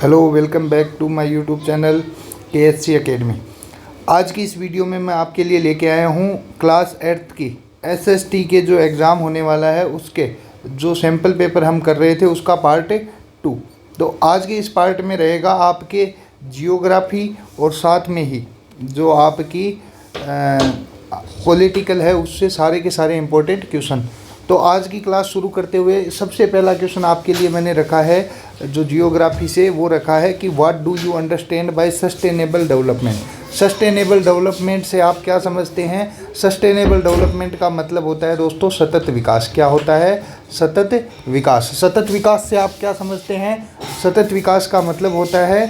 Hello, welcome back to my YouTube channel KSC academy. आज की इस वीडियो में मैं आपके लिए लेके आया हूँ क्लास 8th की SST के जो एग्ज़ाम होने वाला है उसके जो सैम्पल पेपर हम कर रहे थे उसका पार्ट 2। तो आज के इस पार्ट में रहेगा आपके जियोग्राफी और साथ में ही जो आपकी पॉलिटिकल है उससे सारे के सारे इम्पोर्टेंट क्वेश्चन। तो आज की क्लास शुरू करते हुए सबसे पहला क्वेश्चन आपके लिए मैंने रखा है जो जियोग्राफी से, वो रखा है कि what do you understand by sustainable development. Sustainable development से आप क्या समझते हैं? सस्टेनेबल डेवलपमेंट का मतलब होता है दोस्तों सतत विकास। क्या होता है? सतत विकास। सतत विकास से आप क्या समझते हैं? सतत विकास का मतलब होता है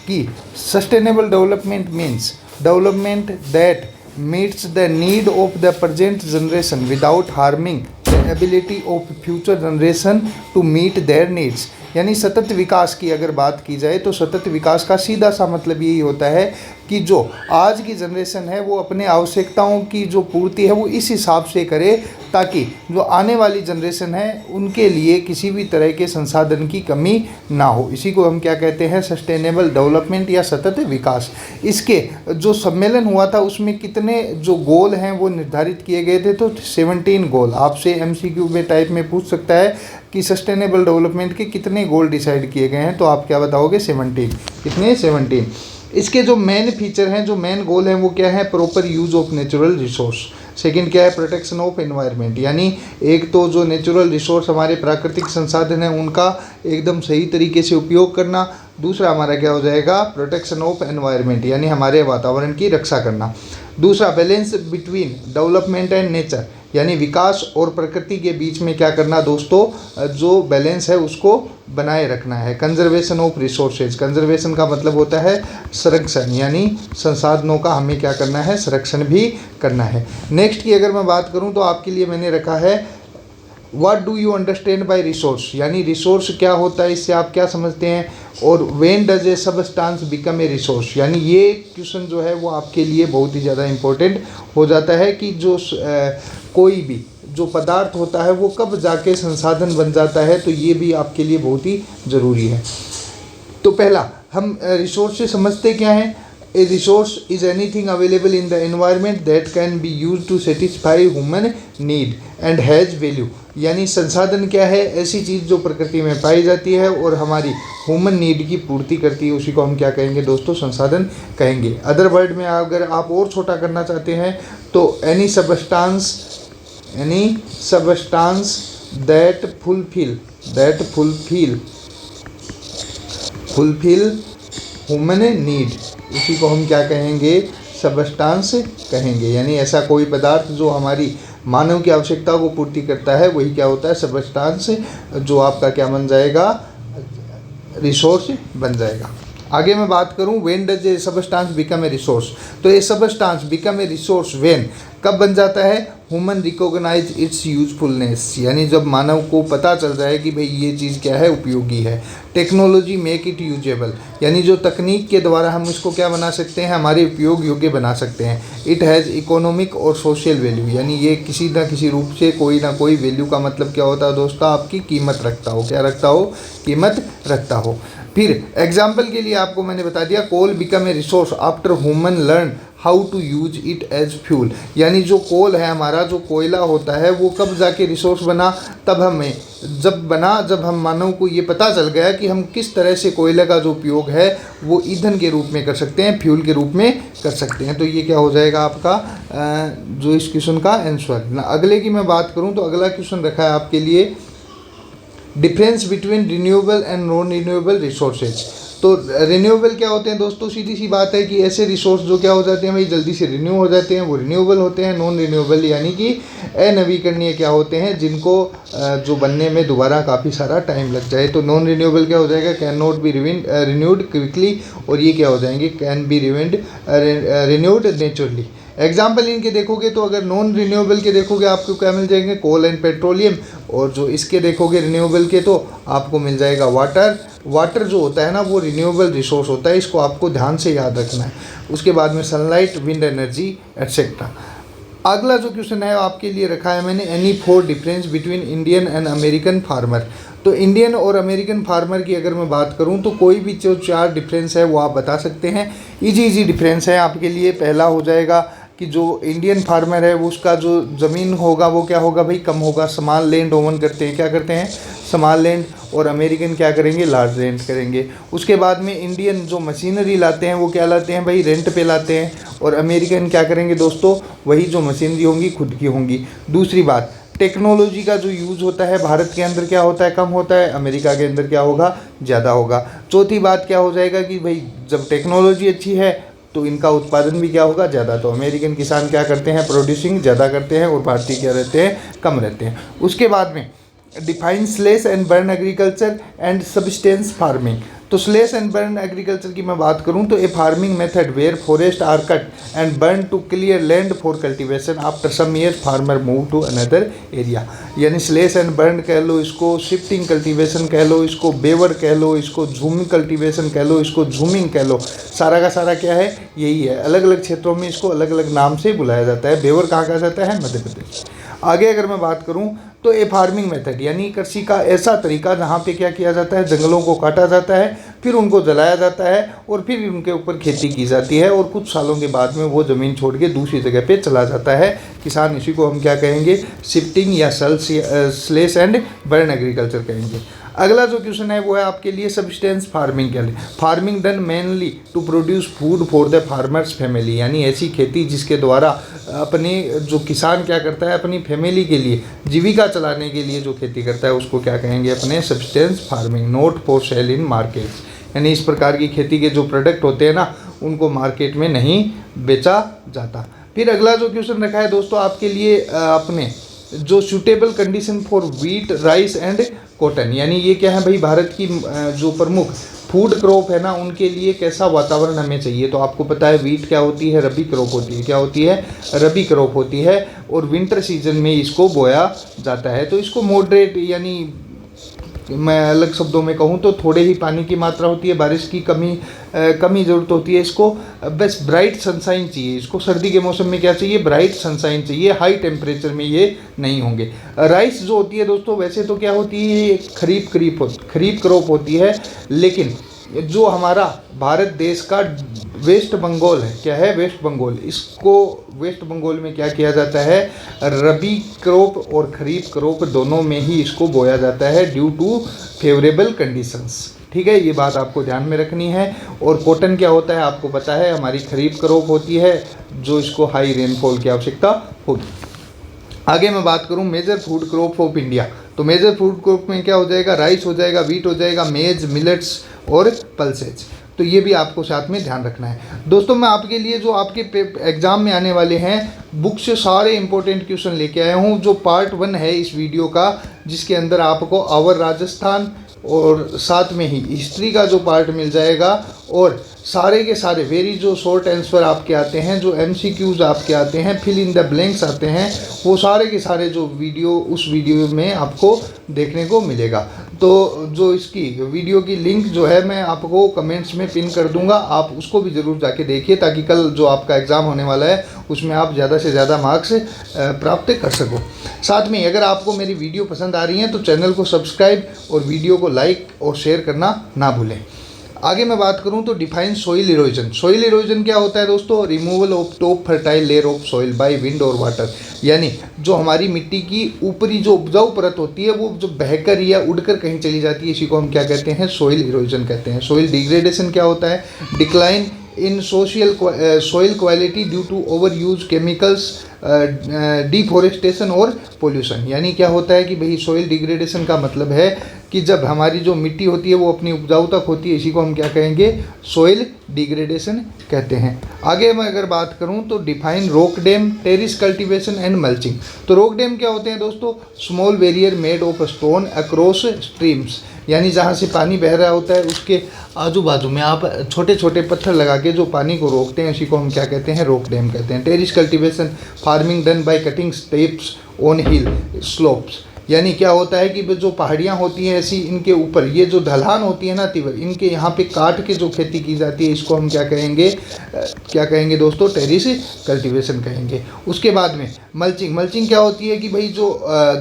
कि sustainable development means development that meets the need of the present generation without harming the ability of future generation to meet their needs। यानी सतत विकास की अगर बात की जाए तो सतत विकास का सीधा सा मतलब यही होता है कि जो आज की जनरेशन है वो अपने आवश्यकताओं की जो पूर्ति है वो इस हिसाब से करे ताकि जो आने वाली जनरेशन है उनके लिए किसी भी तरह के संसाधन की कमी ना हो। इसी को हम क्या कहते हैं? सस्टेनेबल डेवलपमेंट या सतत विकास। इसके जो सम्मेलन हुआ था उसमें कितने जो गोल हैं वो निर्धारित किए गए थे? तो 17 गोल। आपसे MCQ में टाइप में पूछ सकता है कि सस्टेनेबल डेवलपमेंट के कितने गोल डिसाइड किए गए हैं, तो आप क्या बताओगे? 17। कितने? 17। इसके जो मेन फीचर हैं, जो मेन गोल हैं वो क्या है? Proper use of natural resource. Second क्या है? Protection of environment. यानी एक तो जो नेचुरल रिसोर्स हमारे प्राकृतिक संसाधन हैं उनका एकदम सही तरीके से उपयोग करना। दूसरा हमारा क्या हो जाएगा? प्रोटेक्शन ऑफ एनवायरनमेंट, यानी हमारे वातावरण की रक्षा करना। दूसरा balance between development and nature, यानी विकास और प्रकृति के बीच में क्या करना दोस्तों? जो बैलेंस है उसको बनाए रखना है। Conservation of resources. कंजर्वेशन का मतलब होता है संरक्षण, यानी संसाधनों का हमें क्या करना है? संरक्षण भी करना है। नेक्स्ट की अगर मैं बात करूं तो आपके लिए मैंने रखा है what do you understand by resource, यानी रिसोर्स क्या होता है, इससे आप क्या समझते हैं? और when does a substance become a resource, यानी ये क्वेश्चन जो है वो आपके लिए बहुत ही ज़्यादा इम्पोर्टेंट हो जाता है कि जो कोई भी जो पदार्थ होता है वो कब जाके संसाधन बन जाता है, तो ये भी आपके लिए बहुत ही ज़रूरी है। तो पहला हम रिसोर्स से समझते क्या है? A resource is anything available in the environment that can be use to satisfy human need and has value. यानी संसाधन क्या है? ऐसी चीज़ जो प्रकृति में पाई जाती है और हमारी ह्यूमन नीड की पूर्ति करती है, उसी को हम क्या कहेंगे दोस्तों? संसाधन कहेंगे। अदर वर्ड में अगर आप और छोटा करना चाहते हैं तो any substance that fulfil human need, इसी को हम क्या कहेंगे? सबस्टांस कहेंगे। यानी ऐसा कोई पदार्थ जो हमारी मानव की आवश्यकता को पूर्ति करता है वही क्या होता है? सबस्टांस, जो आपका क्या बन जाएगा? रिसोर्स बन जाएगा। आगे मैं बात करूं when does a substance become a resource, तो ये substance become a resource when, कब बन जाता है? ह्यूमन रिकॉग्नाइज इट्स यूजफुलनेस, यानी जब मानव को पता चल जाए कि भाई ये चीज़ क्या है? उपयोगी है। टेक्नोलॉजी मेक इट यूजेबल, यानी जो तकनीक के द्वारा हम इसको क्या बना सकते हैं? हमारे उपयोग योग्य बना सकते हैं। इट हैज़ इकोनॉमिक और सोशल वैल्यू, यानी ये किसी ना किसी रूप से कोई ना कोई वैल्यू का मतलब क्या होता है दोस्तों? आपकी कीमत रखता हो। क्या रखता हो? कीमत रखता हो। फिर एग्जाम्पल के लिए आपको मैंने बता दिया coal become a resource after human learn how to use it as fuel, यानी जो कोल है हमारा, जो कोयला होता है वो कब जाके रिसोर्स बना? तब हमें जब हम मानव को ये पता चल गया कि हम किस तरह से कोयले का जो उपयोग है वो ईंधन के रूप में कर सकते हैं, फ्यूल के रूप में कर सकते हैं। तो ये क्या हो जाएगा आपका जो इस क्वेश्चन का आंसर ना। अगले की मैं बात करूँ तो अगला क्वेश्चन रखा है आपके लिए difference between renewable and non renewable resources. तो रिन्यूएबल क्या होते हैं दोस्तों? सीधी सी बात है कि ऐसे रिसोर्स जो क्या हो जाते हैं भाई जल्दी से रिन्यू हो जाते हैं, वो रिन्यूएबल होते हैं। नॉन रिन्यूएबल यानी कि अनवीकरणीय क्या होते हैं? जिनको जो बनने में दोबारा काफ़ी सारा टाइम लग जाए। तो नॉन रिन्यूएबल क्या हो जाएगा? Can not be renewed quickly, और ये क्या हो जाएंगे? Can be renewed naturally. Example इनके देखोगे तो अगर नॉन रिन्यूएबल के देखोगे आपको क्या मिल जाएंगे? कोल एंड पेट्रोलियम, और जो इसके देखोगे रिन्यूएबल के तो आपको मिल जाएगा वाटर। वाटर जो होता है ना वो रिन्यूएबल रिसोर्स होता है, इसको आपको ध्यान से याद रखना है। उसके बाद में सनलाइट, विंड एनर्जी एट्सेट्रा। अगला जो क्वेश्चन है आपके लिए रखा है मैंने, any four difference between Indian and American farmer. तो इंडियन और अमेरिकन फार्मर की अगर मैं बात करूं तो कोई भी जो 4 डिफरेंस है वो आप बता सकते हैं। इजी डिफरेंस है आपके लिए। पहला हो जाएगा कि जो इंडियन फार्मर है वो उसका जो ज़मीन होगा वो क्या होगा भाई, कम होगा। स्मॉल लैंड ओवन करते हैं, क्या करते हैं, स्मॉल लैंड। और अमेरिकन क्या करेंगे, लार्ज लैंड करेंगे। उसके बाद में इंडियन जो मशीनरी लाते हैं वो क्या लाते हैं भाई, रेंट पे लाते हैं। और अमेरिकन क्या करेंगे दोस्तों, वही जो मशीनरी होंगी खुद की होंगी। दूसरी बात, टेक्नोलॉजी का जो यूज़ होता है भारत के अंदर क्या होता है, कम होता है। अमेरिका के अंदर क्या होगा, ज़्यादा होगा। चौथी बात क्या हो जाएगा कि भाई जब टेक्नोलॉजी अच्छी है तो इनका उत्पादन भी क्या होगा, ज़्यादा। तो अमेरिकन किसान क्या करते हैं, प्रोड्यूसिंग ज़्यादा करते हैं और भारतीय क्या रहते हैं, कम रहते हैं। उसके बाद में define slash and burn agriculture and substance farming. तो स्लेश एंड बर्न एग्रीकल्चर की मैं बात करूं तो a farming method where forest are cut and burn to clear land for cultivation after some year farmer move to another area. यानी slash and burn कह लो, इसको शिफ्टिंग कल्टीवेशन कह लो, इसको बेवर कह लो, इसको झूमिंग कल्टीवेशन कह लो, इसको झूमिंग कह लो। सारा का सारा क्या है, यही है। अलग अलग क्षेत्रों में इसको अलग अलग नाम से बुलाया जाता है। बेवर कहाँ कहा जाता है, मध्य प्रदेश। आगे अगर मैं बात करूं तो ए फार्मिंग मेथड यानी कृषि का ऐसा तरीका जहां पे क्या किया जाता है, जंगलों को काटा जाता है, फिर उनको जलाया जाता है और फिर उनके ऊपर खेती की जाती है और कुछ सालों के बाद में वो ज़मीन छोड़ के दूसरी जगह पे चला जाता है किसान। इसी को हम क्या कहेंगे, शिफ्टिंग या स्लेश एंड बर्न एग्रीकल्चर कहेंगे। अगला जो क्वेश्चन है वो है आपके लिए सब्सटेंस फार्मिंग के लिए। Farming done mainly to produce food for the farmers family. यानी ऐसी खेती जिसके द्वारा अपने जो किसान क्या करता है, अपनी फैमिली के लिए, जीविका चलाने के लिए जो खेती करता है उसको क्या कहेंगे, अपने substance farming. Note for sale in markets. यानी इस प्रकार की खेती के जो प्रोडक्ट होते हैं ना, उनको मार्केट में नहीं बेचा जाता। फिर अगला जो क्वेश्चन रखा है दोस्तों आपके लिए, अपने जो suitable condition for wheat, rice and cotton. यानी ये क्या है भाई, भारत की जो प्रमुख फूड क्रॉप है ना, उनके लिए कैसा वातावरण हमें चाहिए। तो आपको पता है व्हीट क्या होती है, रबी क्रॉप होती है। क्या होती है, रबी क्रॉप होती है और विंटर सीजन में इसको बोया जाता है। तो इसको मॉडरेट, यानी मैं अलग शब्दों में कहूँ तो थोड़े ही पानी की मात्रा होती है, बारिश की कमी ज़रूरत होती है। इसको बस ब्राइट सनशाइन चाहिए। इसको सर्दी के मौसम में क्या चाहिए, ब्राइट सनशाइन चाहिए। हाई टेम्परेचर में ये नहीं होंगे। राइस जो होती है दोस्तों, वैसे तो क्या होती है, ये खरीफ क्रॉप होती है। लेकिन जो हमारा भारत देश का वेस्ट बंगाल है, क्या है, वेस्ट बंगाल, इसको वेस्ट बंगाल में क्या किया जाता है, रबी क्रॉप और खरीफ क्रॉप दोनों में ही इसको बोया जाता है ड्यू टू फेवरेबल कंडीशंस। ठीक है, ये बात आपको ध्यान में रखनी है। और कॉटन क्या होता है आपको पता है, हमारी खरीफ क्रॉप होती है जो इसको हाई रेनफॉल की आवश्यकता होगी। आगे मैं बात करूं major food crop of India. तो मेजर फूड क्रॉप में क्या हो जाएगा, राइस हो जाएगा, व्हीट हो जाएगा, मेज, मिलेट्स और पल्सेज। तो ये भी आपको साथ में ध्यान रखना है। दोस्तों मैं आपके लिए जो आपके एग्ज़ाम में आने वाले हैं बुक से सारे इंपॉर्टेंट क्वेश्चन लेके आया हूँ। जो पार्ट 1 है इस वीडियो का, जिसके अंदर आपको आवर राजस्थान और साथ में ही हिस्ट्री का जो पार्ट मिल जाएगा और सारे के सारे वेरी जो शॉर्ट आंसर आपके आते हैं, जो MCQs आपके आते हैं, फिल इन द ब्लैंक्स आते हैं, वो सारे के सारे जो वीडियो उस वीडियो में आपको देखने को मिलेगा। तो जो इसकी वीडियो की लिंक जो है मैं आपको कमेंट्स में पिन कर दूंगा, आप उसको भी ज़रूर जाके देखिए ताकि कल जो आपका एग्ज़ाम होने वाला है उसमें आप ज़्यादा से ज़्यादा मार्क्स प्राप्त कर सको। साथ में अगर आपको मेरी वीडियो पसंद आ रही है तो चैनल को सब्सक्राइब और वीडियो को लाइक और शेयर करना ना भूलें। आगे मैं बात करूं तो define soil erosion. Soil erosion क्या होता है दोस्तों, removal of top fertile layer of soil by wind और वाटर। यानी जो हमारी मिट्टी की ऊपरी जो उपजाऊ परत होती है वो जो बहकर या उड़कर कहीं चली जाती है, इसी को हम क्या कहते हैं, सोइल इरोजन कहते हैं। सोइल डिग्रेडेशन क्या होता है, decline in soil quality due to over use chemicals, deforestation और पोल्यूशन। यानी क्या होता है कि भाई सोइल डिग्रेडेशन का मतलब है कि जब हमारी जो मिट्टी होती है वो अपनी उपजाऊ तक होती है, इसी को हम क्या कहेंगे, सोइल डिग्रेडेशन कहते हैं। आगे मैं अगर बात करूं तो define rock dam, terrace cultivation and mulching. तो रॉक डैम क्या होते हैं दोस्तों, small barrier made of stone across streams. यानी जहाँ से पानी बह रहा होता है उसके आजू बाजू में आप छोटे छोटे पत्थर लगा के जो पानी को रोकते हैं, इसी को हम क्या कहते हैं, रॉक डैम कहते हैं। Terrace cultivation, farming done by cutting steps on hill slopes. यानी क्या होता है कि जो पहाड़ियाँ होती हैं ऐसी, इनके ऊपर ये जो ढलान होती है ना तिवर, इनके यहाँ पे काट के जो खेती की जाती है, इसको हम क्या कहेंगे दोस्तों, टेरिस कल्टीवेशन कहेंगे। उसके बाद में मल्चिंग। मल्चिंग क्या होती है कि भाई जो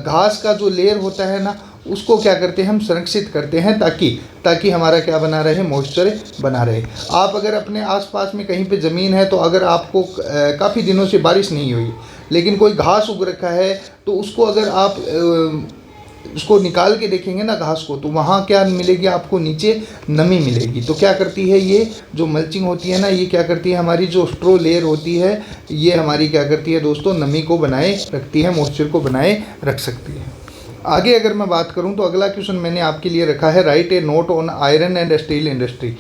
घास का जो लेयर होता है ना, उसको क्या करते हैं हम संरक्षित करते हैं ताकि हमारा क्या बना रहे, मॉइस्चर बना रहे। आप अगर अपने आसपास में कहीं पे ज़मीन है तो अगर आपको काफ़ी दिनों से बारिश नहीं हुई लेकिन कोई घास उग रखा है तो उसको अगर आप उसको निकाल के देखेंगे ना घास को, तो वहाँ क्या मिलेगी आपको, नीचे नमी मिलेगी। तो क्या करती है ये जो मल्चिंग होती है ना, ये क्या करती है, हमारी जो स्ट्रो लेयर होती है ये हमारी क्या करती है दोस्तों, नमी को बनाए रखती है, मॉइस्चर को बनाए रख सकती है। आगे अगर मैं बात करूं तो अगला क्वेश्चन मैंने आपके लिए रखा है, right A note on iron and steel industry.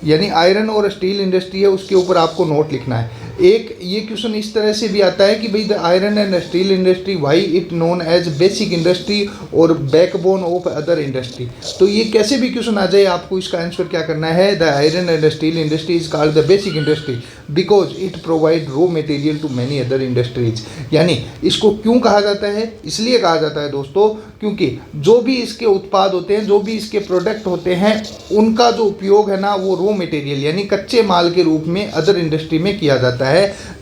यानी आयरन और स्टील इंडस्ट्री है उसके ऊपर आपको नोट लिखना है। एक ये क्वेश्चन इस तरह से भी आता है कि भाई the iron and steel industry why it known as basic industry और बैकबोन ऑफ अदर इंडस्ट्री। तो ये कैसे भी क्वेश्चन आ जाए आपको इसका आंसर क्या करना है, the iron and steel industry is called the basic industry because it provide raw material to many other industries. यानी इसको क्यों कहा जाता है, इसलिए कहा जाता है दोस्तों क्योंकि जो भी इसके उत्पाद होते हैं, जो भी इसके प्रोडक्ट होते हैं, उनका जो उपयोग है ना वो रॉ मटेरियल यानी कच्चे माल के रूप में अदर इंडस्ट्री में किया जाता है।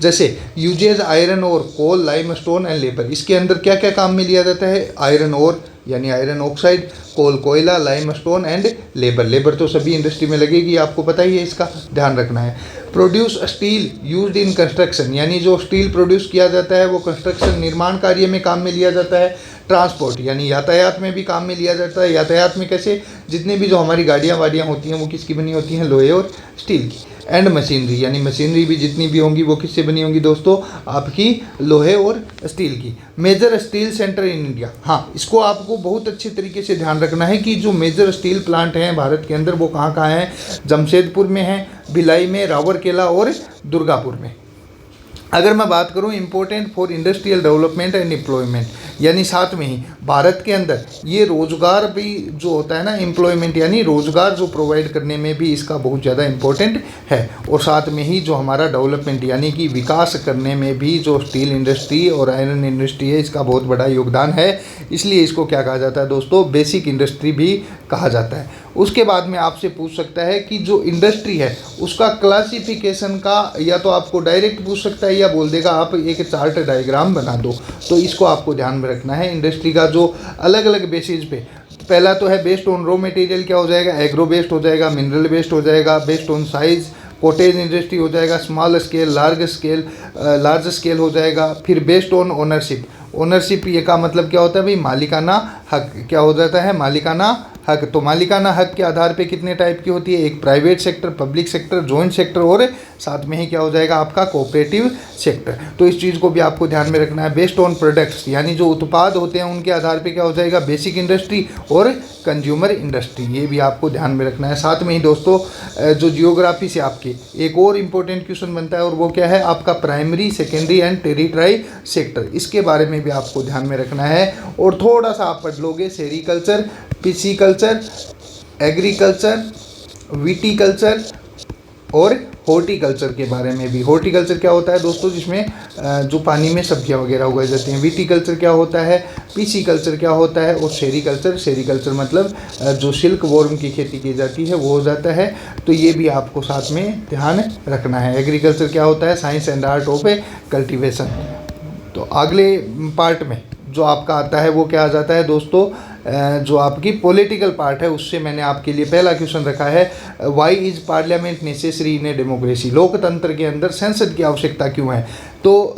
जैसे यूजेज आयरन और कोल, लाइमस्टोन एंड लेबर। इसके अंदर क्या क्या काम में लिया जाता है, आयरन और यानी आयरन ऑक्साइड, कोल कोयला, लाइमस्टोन एंड लेबर तो सभी इंडस्ट्री में लगेगी, आपको पता ही है, इसका ध्यान रखना है। Produce steel used in construction, यानी जो स्टील प्रोड्यूस किया जाता है वो कंस्ट्रक्शन निर्माण कार्य में काम में लिया जाता है। ट्रांसपोर्ट यानी यातायात में भी काम में लिया जाता है। यातायात में कैसे, जितने भी जो हमारी गाड़ियाँ वाड़ियाँ होती हैं वो किसकी बनी होती हैं, लोहे और स्टील की। एंड मशीनरी यानी मशीनरी भी जितनी भी होंगी वो किससे बनी होंगी दोस्तों, आपकी लोहे और स्टील की। Major steel centre in India, हाँ इसको आपको बहुत अच्छे तरीके से ध्यान रखना है कि जो मेजर स्टील प्लांट हैं भारत के अंदर वो कहाँ कहाँ हैं, जमशेदपुर में है, भिलाई में, रावरकेला और दुर्गापुर में। अगर मैं बात करूं important for industrial development and employment, यानी साथ में ही भारत के अंदर ये रोज़गार भी जो होता है ना, एम्प्लॉयमेंट यानी रोज़गार जो प्रोवाइड करने में भी इसका बहुत ज़्यादा इम्पोर्टेंट है। और साथ में ही जो हमारा डेवलपमेंट यानी कि विकास करने में भी जो स्टील इंडस्ट्री और आयरन इंडस्ट्री है इसका बहुत बड़ा योगदान है। इसलिए इसको क्या कहा जाता है दोस्तों, बेसिक इंडस्ट्री भी कहा जाता है। उसके बाद में आपसे पूछ सकता है कि जो इंडस्ट्री है उसका क्लासिफिकेशन का, या तो आपको डायरेक्ट पूछ सकता है या बोल देगा आप एक चार्ट डायग्राम बना दो। तो इसको आपको ध्यान में रखना है। इंडस्ट्री का जो अलग अलग बेसिस पे, पहला तो है बेस्ड ऑन रॉ मटेरियल, क्या हो जाएगा, एग्रो बेस्ड हो जाएगा, मिनरल बेस्ड हो जाएगा, based on size cottage industry हो जाएगा, स्मॉल स्केल, लार्ज स्केल हो जाएगा। फिर बेस्ड ऑन ओनरशिप ये का मतलब क्या होता है भाई, मालिकाना हक, क्या हो जाता है, मालिकाना हक। तो मालिकाना हक के आधार पे कितने टाइप की होती है, एक private sector, public sector, joint sector और साथ में ही क्या हो जाएगा आपका कोऑपरेटिव सेक्टर। तो इस चीज़ को भी आपको ध्यान में रखना है। बेस्ड ऑन प्रोडक्ट्स यानी जो उत्पाद होते हैं उनके आधार पे क्या हो जाएगा, बेसिक इंडस्ट्री और कंज्यूमर इंडस्ट्री, ये भी आपको ध्यान में रखना है। साथ में ही दोस्तों जो जियोग्राफी से आपके एक और इम्पोर्टेंट क्वेश्चन बनता है और वो क्या है आपका, primary, secondary and territory sector. इसके बारे में भी आपको ध्यान में रखना है। और थोड़ा सा आप पढ़ लोगे सेरीकल्चर, पिसीकल्चर, एग्रीकल्चर, विटीकल्चर और हॉर्टिकल्चर के बारे में भी। हॉर्टिकल्चर क्या होता है दोस्तों, जिसमें जो पानी में सब्जियां वगैरह उगाई जाती हैं। विटीकल्चर क्या होता है, पिसीकल्चर क्या होता है, और सेरीकल्चर मतलब जो सिल्क वॉर्म की खेती की जाती है वो हो जाता है। तो ये भी आपको साथ में ध्यान रखना है। एग्रीकल्चर क्या होता है, science and art of cultivation. तो अगले पार्ट में जो आपका आता है वो क्या आ जाता है दोस्तों, जो आपकी पॉलिटिकल पार्ट है उससे मैंने आपके लिए पहला क्वेश्चन रखा है, why is parliament necessary in a democracy. लोकतंत्र के अंदर संसद की आवश्यकता क्यों है। तो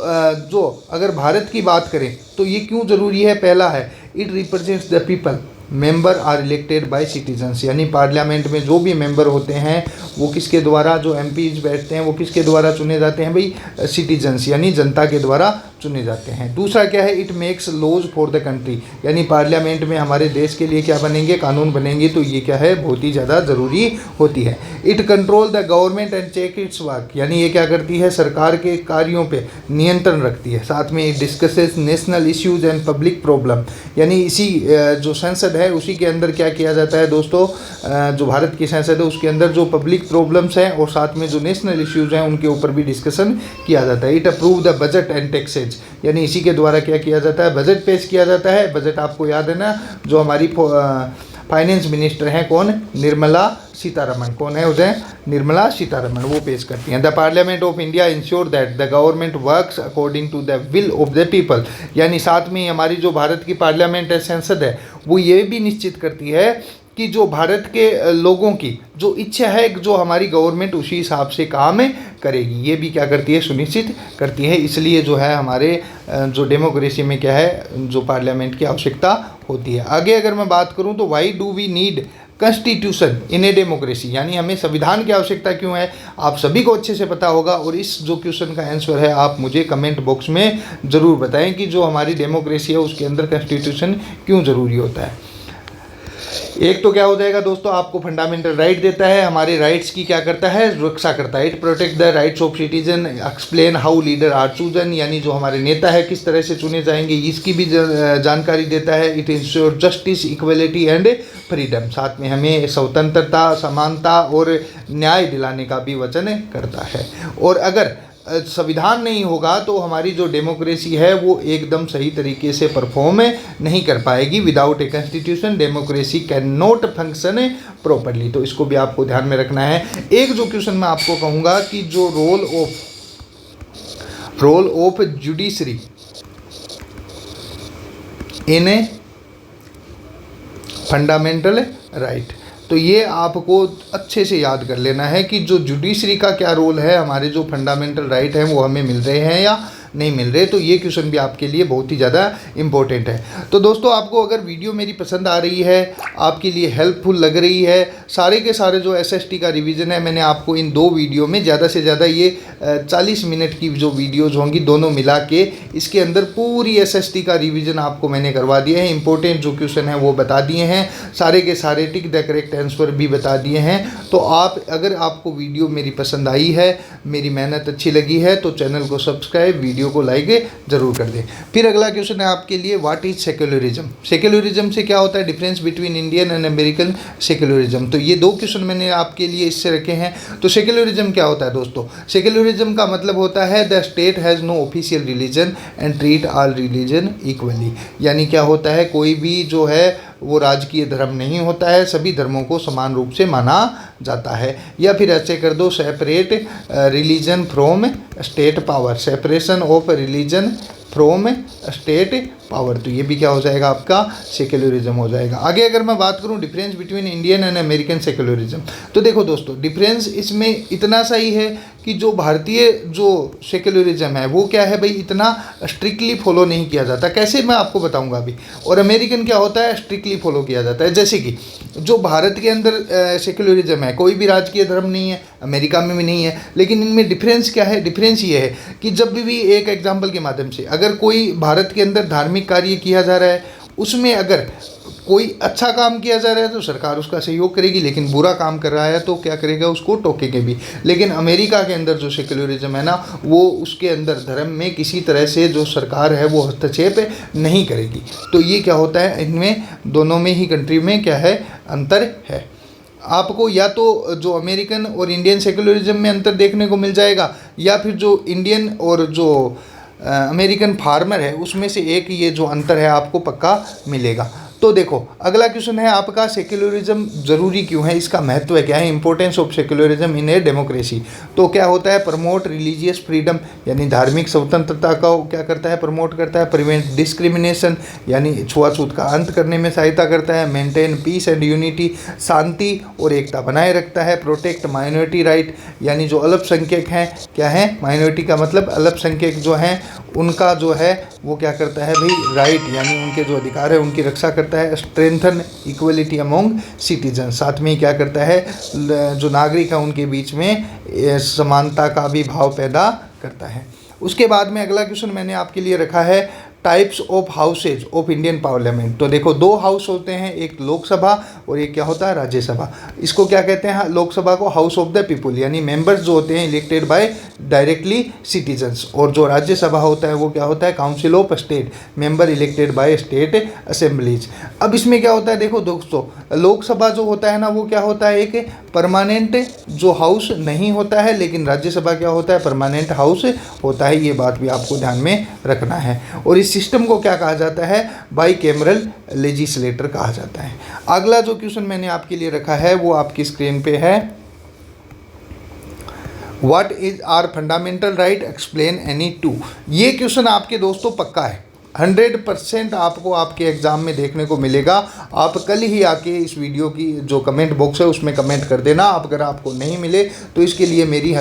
जो अगर भारत की बात करें तो ये क्यों ज़रूरी है, पहला है it represents the people, member are elected by citizens, यानी पार्लियामेंट में जो भी मेंबर होते हैं वो किसके द्वारा, जो एमपीज बैठते हैं वो किसके द्वारा चुने जाते हैं भाई, सिटीजन्स यानी जनता के द्वारा चुने जाते हैं। दूसरा क्या है, it makes laws for the country, यानी पार्लियामेंट में हमारे देश के लिए क्या बनेंगे, कानून बनेंगे। तो ये क्या है, बहुत ही ज़्यादा ज़रूरी होती है। It control the government and check its work, यानी ये क्या करती है, सरकार के कार्यों पे नियंत्रण रखती है। साथ में it discusses national issues and public problem, यानी इसी जो संसद है उसी के अंदर क्या किया जाता है दोस्तों, जो भारत की संसद है उसके अंदर जो पब्लिक प्रॉब्लम्स हैं और साथ में जो नेशनल इश्यूज हैं उनके ऊपर भी डिस्कशन किया जाता है। It approve the budget and taxes, यानी इसी के द्वारा क्या किया जाता है, बजट पेश किया जाता है। बजट आपको याद है ना, जो हमारी फाइनेंस मिनिस्टर हैं कौन, निर्मला सीतारमण। कौन है? हो जाए निर्मला सीतारमण, वो पेश करती हैं। The parliament of India ensure that the government works according to the will of the people, यानी साथ में हमारी जो भारत की पार्लियामेंट है, संसद है, वो ये भी निश्चित करती है कि जो भारत के लोगों की जो इच्छा है, जो हमारी गवर्नमेंट उसी हिसाब से काम करेगी, ये भी क्या करती है? सुनिश्चित करती है। इसलिए जो है हमारे जो डेमोक्रेसी में क्या है? जो पार्लियामेंट की आवश्यकता होती है। आगे अगर मैं बात करूं तो why do we need constitution in a democracy, यानी हमें संविधान की आवश्यकता क्यों है? आप सभी को अच्छे से पता होगा, और इस जो क्वेश्चन का आंसर है आप मुझे कमेंट बॉक्स में ज़रूर बताएं कि जो हमारी डेमोक्रेसी है उसके अंदर कॉन्स्टिट्यूशन क्यों ज़रूरी होता है। एक तो क्या हो जाएगा दोस्तों, आपको फंडामेंटल राइट देता है, हमारे राइट्स की क्या करता है? रक्षा करता है। It protect the rights of citizen, explain how leader are chosen, यानी जो हमारे नेता है किस तरह से चुने जाएंगे, इसकी भी जानकारी देता है। It ensure justice, equality and freedom, साथ में हमें स्वतंत्रता, समानता और न्याय दिलाने का भी वचन करता है। और अगर संविधान नहीं होगा तो हमारी जो डेमोक्रेसी है वो एकदम सही तरीके से परफॉर्म नहीं कर पाएगी। Without a constitution democracy can not function properly, तो इसको भी आपको ध्यान में रखना है। एक जो क्वेश्चन मैं आपको कहूँगा कि जो role of judiciary in a fundamental right, तो ये आपको अच्छे से याद कर लेना है कि जो जुडिशरी का क्या रोल है, हमारे जो फंडामेंटल राइट हैं वो हमें मिल रहे हैं या नहीं मिल रहे। तो ये क्वेश्चन भी आपके लिए बहुत ही ज़्यादा इम्पोर्टेंट है। तो दोस्तों आपको अगर वीडियो मेरी पसंद आ रही है, आपके लिए हेल्पफुल लग रही है, सारे के सारे जो एसएसटी का रिवीजन है मैंने आपको इन 2 वीडियो में ज़्यादा से ज़्यादा ये 40 मिनट की जो वीडियोज़ होंगी दोनों मिला के, इसके अंदर पूरी एसएसटी का रिवीजन आपको मैंने करवा दिया है। इंपॉर्टेंट जो क्वेश्चन है वो बता दिए हैं, सारे के सारे टिक द करेक्ट आंसर भी बता दिए हैं। तो आप अगर आपको वीडियो मेरी पसंद आई है, मेरी मेहनत अच्छी लगी है, तो चैनल को सब्सक्राइब, वीडियो को लाइक जरूर कर दें। फिर अगला क्वेश्चन है आपके लिए, व्हाट इज सेक्युलरिज्म? सेक्युलरिज्म से क्या होता है? Difference between Indian and American secularism. तो ये 2 क्वेश्चन मैंने आपके लिए इससे रखे हैं। तो सेक्युलरिज्म क्या होता है दोस्तों? सेक्युलरिज्म का मतलब होता है the state has no official religion and treat all religion equally, यानी क्या होता है? कोई भी जो है वो राजकीय धर्म नहीं होता है, सभी धर्मों को समान रूप से माना जाता है। या फिर ऐसे कर दो, separate religion from state power, separation of religion from state power, तो ये भी क्या हो जाएगा? आपका सेक्युलरिज्म हो जाएगा। आगे अगर मैं बात करूं difference between Indian and American secularism, तो देखो दोस्तों डिफरेंस इसमें इतना सा ही है कि जो भारतीय जो सेक्युलरिज्म है वो क्या है भाई, इतना स्ट्रिक्टली फॉलो नहीं किया जाता। कैसे, मैं आपको बताऊंगा अभी। और अमेरिकन क्या होता है? स्ट्रिक्टली फॉलो किया जाता है। जैसे कि जो भारत के अंदर सेक्युलरिज्म है, कोई भी राजकीय धर्म नहीं है, अमेरिका में भी नहीं है, लेकिन इनमें डिफरेंस क्या है? डिफरेंस ये है कि जब भी एक एग्जाम्पल के माध्यम से अगर कोई भारत के अंदर धार्मिक कार्य किया जा रहा है, उसमें अगर कोई अच्छा काम किया जा रहा है तो सरकार उसका सहयोग करेगी, लेकिन बुरा काम कर रहा है तो क्या करेगा? उसको टोकेंगे भी। लेकिन अमेरिका के अंदर जो सेक्युलरिज्म है ना, वो उसके अंदर धर्म में किसी तरह से जो सरकार है वो हस्तक्षेप नहीं करेगी। तो ये क्या होता है, इनमें दोनों में ही कंट्री में क्या है? अंतर है। आपको या तो जो अमेरिकन और इंडियन सेक्युलरिज्म में अंतर देखने को मिल जाएगा, या फिर जो इंडियन और जो अमेरिकन फार्मर है उसमें से एक ये जो अंतर है आपको पक्का मिलेगा। तो देखो अगला क्वेश्चन है आपका, सेक्युलरिज्म ज़रूरी क्यों है? इसका महत्व क्या है? Importance of secularism in a democracy. तो क्या होता है? प्रमोट रिलीजियस फ्रीडम, यानी धार्मिक स्वतंत्रता का क्या करता है? प्रमोट करता है। प्रिवेंट डिस्क्रिमिनेशन, यानी छुआछूत का अंत करने में सहायता करता है। मेंटेन पीस एंड यूनिटी, शांति और एकता बनाए रखता है। प्रोटेक्ट माइनॉरिटी राइट, यानी जो अल्पसंख्यक हैं, क्या है? माइनॉरिटी का मतलब अल्पसंख्यक जो हैं उनका जो है वो क्या करता है भाई? राइट, यानी उनके जो अधिकार है उनकी रक्षा करता है। स्ट्रेंथन इक्वलिटी अमोंग सिटीजन, साथ में क्या करता है? जो नागरिक है उनके बीच में समानता का भी भाव पैदा करता है। उसके बाद में अगला क्वेश्चन मैंने आपके लिए रखा है, types of houses of Indian parliament. तो देखो 2 हाउस होते हैं, एक लोकसभा और एक क्या होता है? राज्यसभा। इसको क्या कहते हैं? लोकसभा को हाउस ऑफ द पीपुल, यानी मेंबर्स जो होते हैं इलेक्टेड बाय डायरेक्टली सिटीजन्स, और जो राज्यसभा होता है वो क्या होता है? Council of state, member elected by state assemblies. अब इसमें क्या होता है? देखो दोस्तों, लोकसभा जो होता है ना वो क्या होता है, एक परमानेंट जो हाउस नहीं होता है, लेकिन राज्यसभा क्या होता है, परमानेंट हाउस होता है। ये बात भी आपको ध्यान में रखना है। और इस सिस्टम को क्या कहा जाता है, बाई कैमरल लेजिस्लेटर कहा जाता है। अगला जो क्वेश्चन मैंने आपके लिए रखा है वो आपकी स्क्रीन पे है, what is are fundamental right, explain any two. ये क्वेश्चन आपके दोस्तों पक्का है, 100% आपको आपके एग्ज़ाम में देखने को मिलेगा। आप कल ही आके इस वीडियो की जो कमेंट बॉक्स है उसमें कमेंट कर देना। अगर आपको नहीं मिले तो इसके लिए मेरी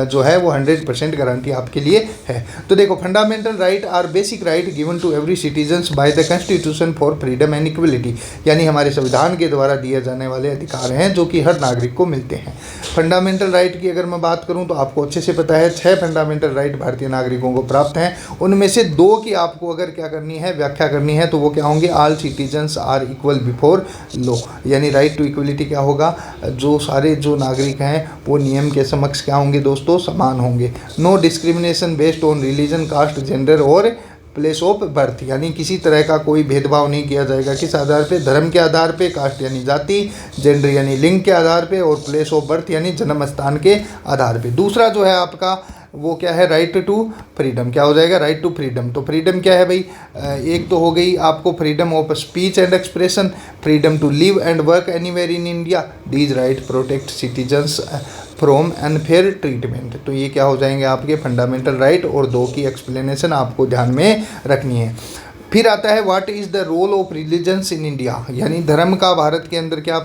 जो है वो 100% गारंटी आपके लिए है। तो देखो, fundamental right are basic right given to every citizens by the constitution for freedom and equality, यानी हमारे संविधान के द्वारा दिए जाने वाले अधिकार हैं जो कि हर नागरिक को मिलते हैं। फंडामेंटल राइट की अगर मैं बात करूँ तो आपको अच्छे से पता है 6 फंडामेंटल राइट भारतीय नागरिकों को प्राप्त हैं। उनमें से 2 की आपको अगर क्या करनी है, व्याख्या करनी है, तो वो क्या होंगे, all citizens are equal before law, यानी राइट टू इक्वलिटी क्या होगा, जो सारे जो नागरिक हैं वो नियम के समक्ष क्या होंगे दोस्तों, समान होंगे। No discrimination based on religion, caste, gender और प्लेस ऑफ बर्थ, यानी किसी तरह का कोई भेदभाव नहीं किया जाएगा। किस आधार पे, धर्म के आधार पे, कास्ट यानी जाति, जेंडर यानी लिंग के आधार पे, और प्लेस ऑफ बर्थ यानी जन्म स्थान के आधार पे। दूसरा जो है आपका वो क्या है, राइट टू फ्रीडम, क्या हो जाएगा, राइट टू फ्रीडम। तो फ्रीडम क्या है भाई, एक तो हो गई आपको freedom of speech and expression, freedom to live and work anywhere in India, these right protect citizens from unfair treatment. तो ये क्या हो जाएंगे आपके फंडामेंटल राइट, और 2 की एक्सप्लेनेशन आपको ध्यान में रखनी है। फिर आता है what is the role of religions in India, यानी धर्म का भारत के अंदर क्या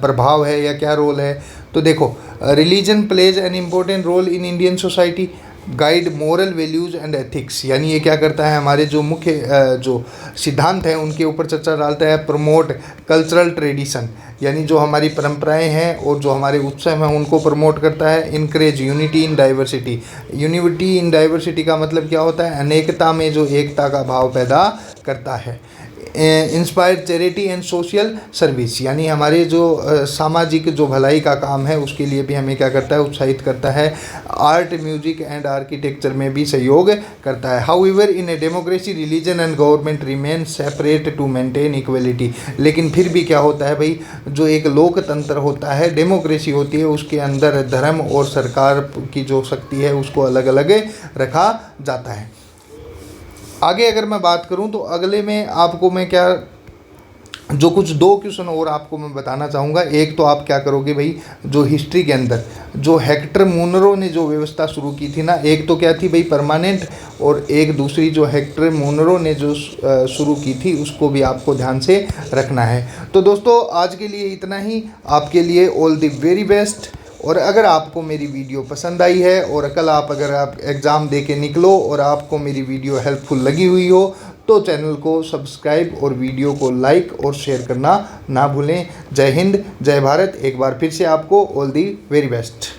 प्रभाव है या क्या रोल है। तो देखो, religion plays an important role in Indian society, guide moral values and ethics, यानी ये क्या करता है, हमारे जो मुख्य जो सिद्धांत हैं उनके ऊपर चर्चा डालता है। प्रमोट कल्चरल ट्रेडिशन, यानी जो हमारी परंपराएं हैं और जो हमारे उत्सव हैं उनको प्रमोट करता है। Increase unity in diversity, unity in diversity का मतलब क्या होता है, अनेकता में जो एकता का भाव पैदा करता है। Inspire charity and social service, यानी हमारे जो सामाजिक जो भलाई का काम है उसके लिए भी हमें क्या करता है, उत्साहित करता है। आर्ट, म्यूजिक एंड आर्किटेक्चर में भी सहयोग करता है। However in a democracy religion and government remain separate to maintain equality, लेकिन फिर भी क्या होता है भाई, जो एक लोकतंत्र होता है, डेमोक्रेसी होती है, उसके अंदर धर्म और सरकार की जो शक्ति है उसको अलग अलग रखा जाता है। आगे अगर मैं बात करूं तो अगले में आपको मैं क्या जो कुछ 2 क्वेश्चन और आपको मैं बताना चाहूँगा। एक तो आप क्या करोगे भाई, जो हिस्ट्री के अंदर जो हेक्टर मूनरो ने जो व्यवस्था शुरू की थी ना, एक तो क्या थी भाई परमानेंट, और एक दूसरी जो हेक्टर मूनरो ने जो शुरू की थी उसको भी आपको ध्यान से रखना है। तो दोस्तों आज के लिए इतना ही, आपके लिए ऑल द वेरी बेस्ट। और अगर आपको मेरी वीडियो पसंद आई है और कल अगर आप एग्ज़ाम दे के निकलो और आपको मेरी वीडियो हेल्पफुल लगी हुई हो तो चैनल को सब्सक्राइब और वीडियो को लाइक और शेयर करना ना भूलें। जय हिंद, जय भारत। एक बार फिर से आपको ऑल दी वेरी बेस्ट।